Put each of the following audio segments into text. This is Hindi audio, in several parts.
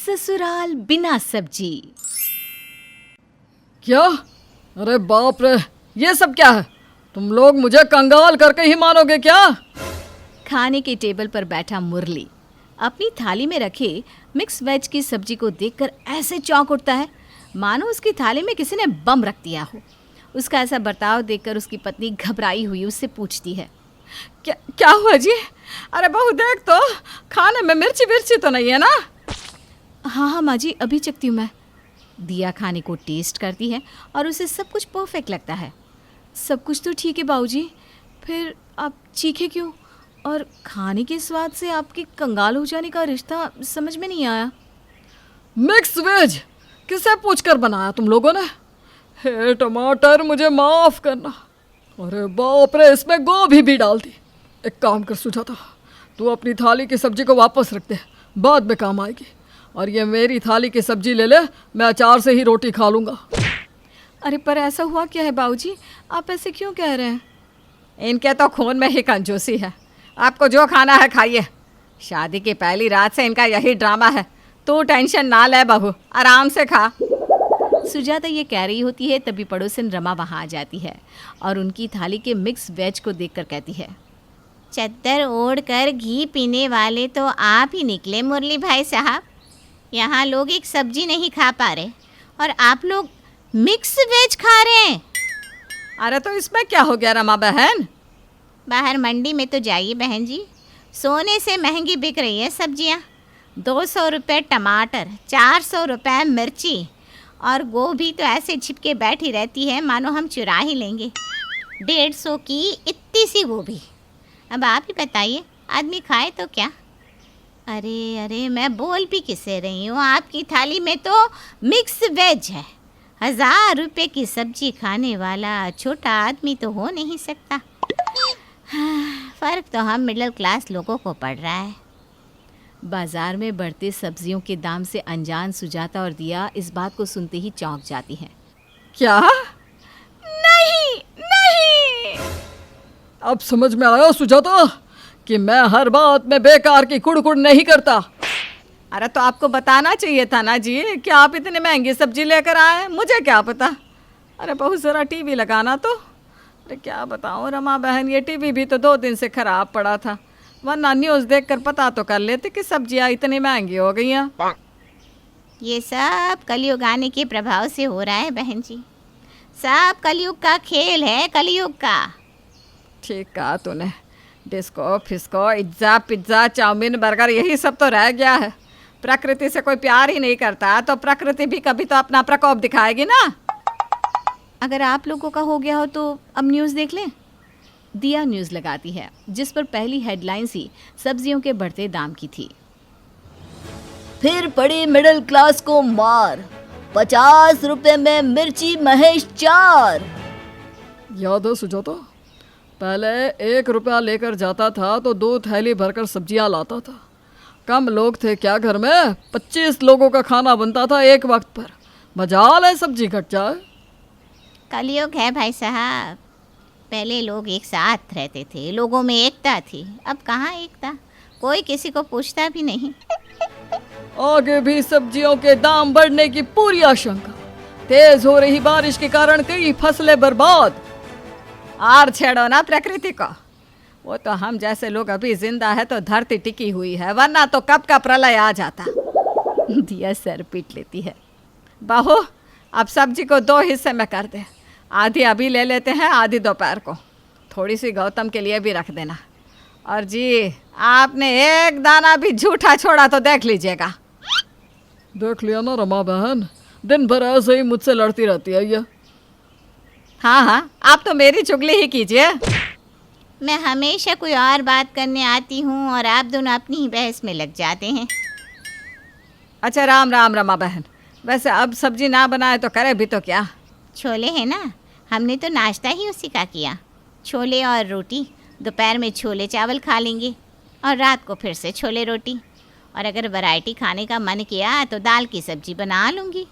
ससुराल बिना सब्जी। क्या? अरे बाप रे, ये सब क्या है? तुम लोग मुझे कंगाल करके ही मानोगे क्या? खाने के टेबल पर बैठा मुरली अपनी थाली में रखे मिक्स वेज की सब्जी को देखकर ऐसे चौंक उठता है मानो उसकी थाली में किसी ने बम रख दिया हो। उसका ऐसा बर्ताव देखकर उसकी पत्नी घबराई हुई उससे पूछती है, क्या हुआ जी? अरे बहू देख तो, खाने में मिर्ची विर्ची तो नहीं है ना? हाँ माँ जी, अभी चखती हूँ मैं। दिया खाने को टेस्ट करती है और उसे सब कुछ परफेक्ट लगता है। सब कुछ तो ठीक है बाबूजी, फिर आप चीखे क्यों? और खाने के स्वाद से आपके कंगाल हो जाने का रिश्ता समझ में नहीं आया। मिक्स वेज किसे पूछकर बनाया तुम लोगों ने? हे टमाटर, मुझे माफ करना। अरे बाप रे, इसमें गोभी भी डाल दी। एक काम कर सुजाता, तू अपनी थाली की सब्जी को वापस रख दे, बाद में काम आएगी। और ये मेरी थाली की सब्जी ले ले, मैं अचार से ही रोटी खा लूँगा। अरे पर ऐसा हुआ क्या है बाबूजी, आप ऐसे क्यों कह रहे हैं? इनके तो खून में ही कंजूसी है। आपको जो खाना है खाइए। शादी की पहली रात से इनका यही ड्रामा है। तू टेंशन ना ले बहू, आराम से खा। सुजाता ये कह रही होती है तभी पड़ोसन रमा वहाँ आ जाती है और उनकी थाली के मिक्स वेज को देखकर कहती है, चद्दर ओढ़कर घी पीने वाले तो आप ही निकले मुरली भाई साहब। यहाँ लोग एक सब्जी नहीं खा पा रहे और आप लोग मिक्स वेज खा रहे हैं। अरे तो इसमें क्या हो गया रमा बहन? बाहर मंडी में तो जाइए बहन जी, सोने से महंगी बिक रही है सब्जियाँ। 200 रुपये टमाटर, 400 रुपये मिर्ची और गोभी तो ऐसे छिपके बैठी रहती है मानो हम चुरा ही लेंगे। 150 की इतनी सी गोभी। अब आप ही बताइए, आदमी खाए तो क्या? अरे अरे, मैं बोल भी किससे रही हूँ, आपकी थाली में तो मिक्स वेज है। 1000 रुपये की सब्जी खाने वाला छोटा आदमी तो हो नहीं सकता। फ़र्क तो हम मिडिल क्लास लोगों को पड़ रहा है। बाजार में बढ़ते सब्जियों के दाम से अनजान सुजाता और दिया इस बात को सुनते ही चौंक जाती हैं। क्या? नहीं नहीं। अब समझ में आया सुजाता कि मैं हर बात में बेकार की कुड़ नहीं करता। अरे तो आपको बताना चाहिए था ना जी कि आप इतनी महंगी सब्जी लेकर आए, मुझे क्या पता। अरे बहुत ज़रा टीवी लगाना तो। अरे क्या बताऊँ रमा बहन, ये टीवी भी तो 2 दिन से ख़राब पड़ा था, वरना न्यूज़ देखकर पता तो कर लेते कि सब्जियाँ इतनी महंगी हो गई हैं। ये सब कलयुग आने के प्रभाव से हो रहा है बहन जी। सब कलयुग का खेल है, कलयुग का। ठीक कहा तूने। डिस्को फिस्को, इज्जा पिज्ज़ा, चाउमीन, बर्गर, यही सब तो रह गया है। प्रकृति से कोई प्यार ही नहीं करता तो प्रकृति भी कभी तो अपना प्रकोप दिखाएगी ना। अगर आप लोगों का हो गया हो तो अब न्यूज़ देख लें। दिया न्यूज़ लगाती है जिस पर पहली हेडलाइंस ही सब्जियों के बढ़ते दाम की थी। फिर पड़ी मिडिल क्लास को मार, 50 रुपए में मिर्ची महेश 4। याद है सुजाता, पहले 1 रुपया लेकर जाता था तो 2 थैली भरकर सब्जियां लाता था। कम लोग थे क्या घर में, 25 लोगों का खाना बनता था एक वक्त पर। मजाल है सब्जी घट जाए। कलयुग है भाई साहब। पहले लोग एक साथ रहते थे, लोगों में एकता थी। अब कहाँ एकता, कोई किसी को पूछता भी नहीं। आगे भी सब्जियों के दाम बढ़ने की पूरी आशंका। तेज हो रही बारिश के कारण कई फसलें बर्बाद। और छेड़ो ना प्रकृति को, वो तो हम जैसे लोग अभी जिंदा है तो धरती टिकी हुई है, वरना तो कब का प्रलय आ जाता। दिया सर पीट लेती है। बहू, अब सब्जी को 2 हिस्से में कर दे। आधी अभी ले लेते हैं, आधी दोपहर को। थोड़ी सी गौतम के लिए भी रख देना। और जी, आपने एक दाना भी झूठा छोड़ा तो देख लीजिएगा। देख लिया ना रमा बहन, दिन भर ऐसे ही मुझसे लड़ती रहती है ये। हाँ हाँ, आप तो मेरी चुगली ही कीजिए। मैं हमेशा कोई और बात करने आती हूँ और आप दोनों अपनी ही बहस में लग जाते हैं। अच्छा राम राम रमा बहन, वैसे अब सब्जी ना बनाए तो करे भी तो क्या। छोले हैं ना, हमने तो नाश्ता ही उसी का किया। छोले और रोटी, दोपहर में छोले चावल खा लेंगे और रात को फिर से छोले रोटी। और अगर वैरायटी खाने का मन किया तो दाल की सब्जी बना लूँगी।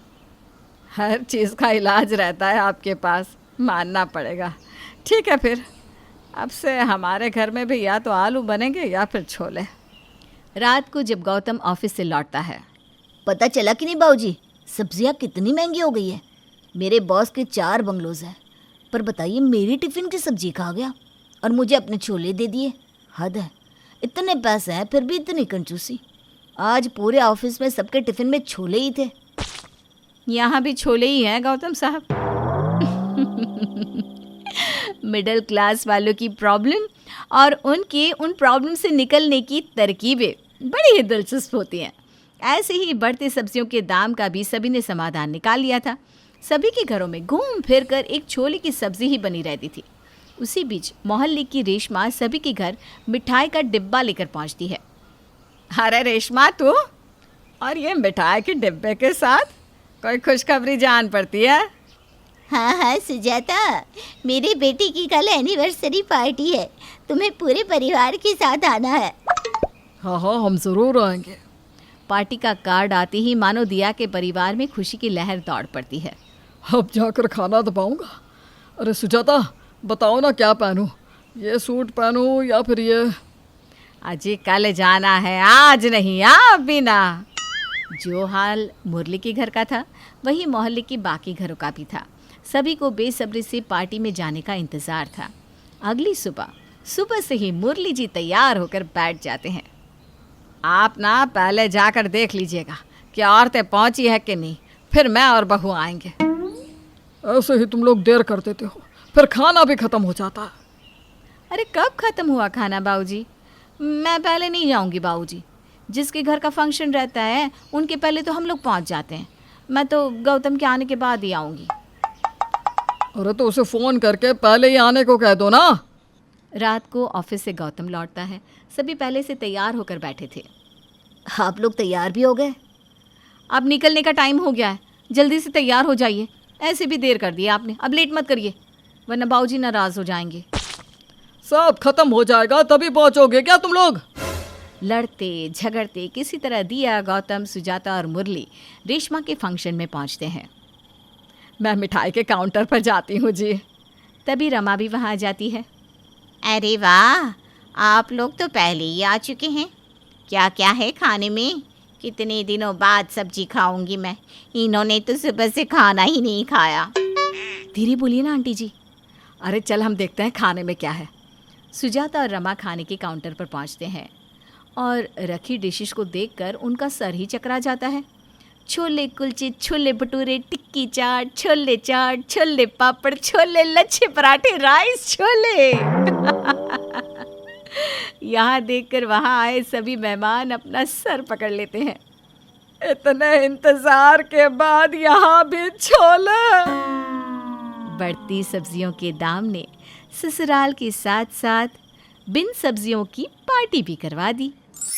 हर चीज़ का इलाज रहता है आपके पास, मानना पड़ेगा। ठीक है फिर, अब से हमारे घर में भी या तो आलू बनेंगे या फिर छोले। रात को जब गौतम ऑफिस से लौटता है, पता चला कि नहीं बाबूजी, सब्जियां कितनी महंगी हो गई है। मेरे बॉस के 4 बंगलोज हैं, पर बताइए मेरी टिफ़िन की सब्जी खा गया और मुझे अपने छोले दे दिए। हद है, इतने पैसे हैं फिर भी इतनी कंजूसी। आज पूरे ऑफिस में सबके टिफ़िन में छोले ही थे। यहाँ भी छोले ही हैं गौतम साहब। मिडिल क्लास वालों की प्रॉब्लम और उनके उन प्रॉब्लम से निकलने की तरकीबें बड़ी ही दिलचस्प होती हैं। ऐसे ही बढ़ते सब्जियों के दाम का भी सभी ने समाधान निकाल लिया था। सभी के घरों में घूम फिर कर एक छोले की सब्जी ही बनी रहती थी। उसी बीच मोहल्ले की रेशमा सभी के घर मिठाई का डिब्बा लेकर पहुंचती है। अरे रेशमा, तू और ये मिठाई के डिब्बे के साथ कोई खुशखबरी जान पड़ती है? हाँ हाँ सुजाता, मेरे बेटे की कल एनिवर्सरी पार्टी है, तुम्हें पूरे परिवार के साथ आना है। हाँ हाँ, हम ज़रूर आएंगे। पार्टी का कार्ड आते ही मानो दिया के परिवार में खुशी की लहर दौड़ पड़ती है। अब जाकर खाना दबाऊंगा। अरे सुजाता, बताओ ना क्या पहनूं, ये सूट पहनूं या फिर ये? अजी कल जाना है, आज नहीं, आप भी ना। जो हाल मुरली के घर का था वही मोहल्ले के बाकी घरों का भी था। सभी को बेसब्री से पार्टी में जाने का इंतज़ार था। अगली सुबह से ही मुरली जी तैयार होकर बैठ जाते हैं। आप ना पहले जाकर देख लीजिएगा कि औरतें पहुंची है कि नहीं, फिर मैं और बहू आएंगे। ऐसे ही तुम लोग देर कर देते हो, फिर खाना भी ख़त्म हो जाता है। अरे कब ख़त्म हुआ खाना बाबूजी? मैं पहले नहीं जाऊंगी बाबूजी। जिसके घर का फंक्शन रहता है उनके पहले तो हम लोग पहुंच जाते हैं। मैं तो गौतम के आने के बाद ही आऊँगी। अरे तो उसे फ़ोन करके पहले ही आने को कह दो ना। रात को ऑफिस से गौतम लौटता है। सभी पहले से तैयार होकर बैठे थे। आप लोग तैयार भी हो गए? अब निकलने का टाइम हो गया है, जल्दी से तैयार हो जाइए। ऐसे भी देर कर दिया आपने, अब लेट मत करिए वरना बाबूजी नाराज़ हो जाएंगे। सब खत्म हो जाएगा तभी पहुंचोगे क्या तुम लोग? लड़ते झगड़ते किसी तरह दिया, गौतम, सुजाता और मुरली रेशमा के फंक्शन में पहुंचते हैं। मैं मिठाई के काउंटर पर जाती हूँ जी। तभी रमा भी वहाँ आ जाती है। अरे वाह, आप लोग तो पहले ही आ चुके हैं। क्या क्या है खाने में? कितने दिनों बाद सब्जी खाऊंगी मैं। इन्होंने तो सुबह से खाना ही नहीं खाया। धीरे बोलिए ना आंटी जी। अरे चल हम देखते हैं खाने में क्या है। सुजाता और रमा खाने के काउंटर पर पहुंचते हैं और रखी डिशेस को देखकर उनका सर ही चकरा जाता है। छोले कुलचे, छोले भटूरे, टिक्की चाट, छोले पापड़, छोले लच्छे पराठे, राइस छोले। यहाँ देखकर वहाँ आए सभी मेहमान अपना सर पकड़ लेते हैं। इतने इंतजार के बाद यहाँ भी छोले। बढ़ती सब्जियों के दाम ने ससुराल के साथ साथ बिन सब्जियों की पार्टी भी करवा दी।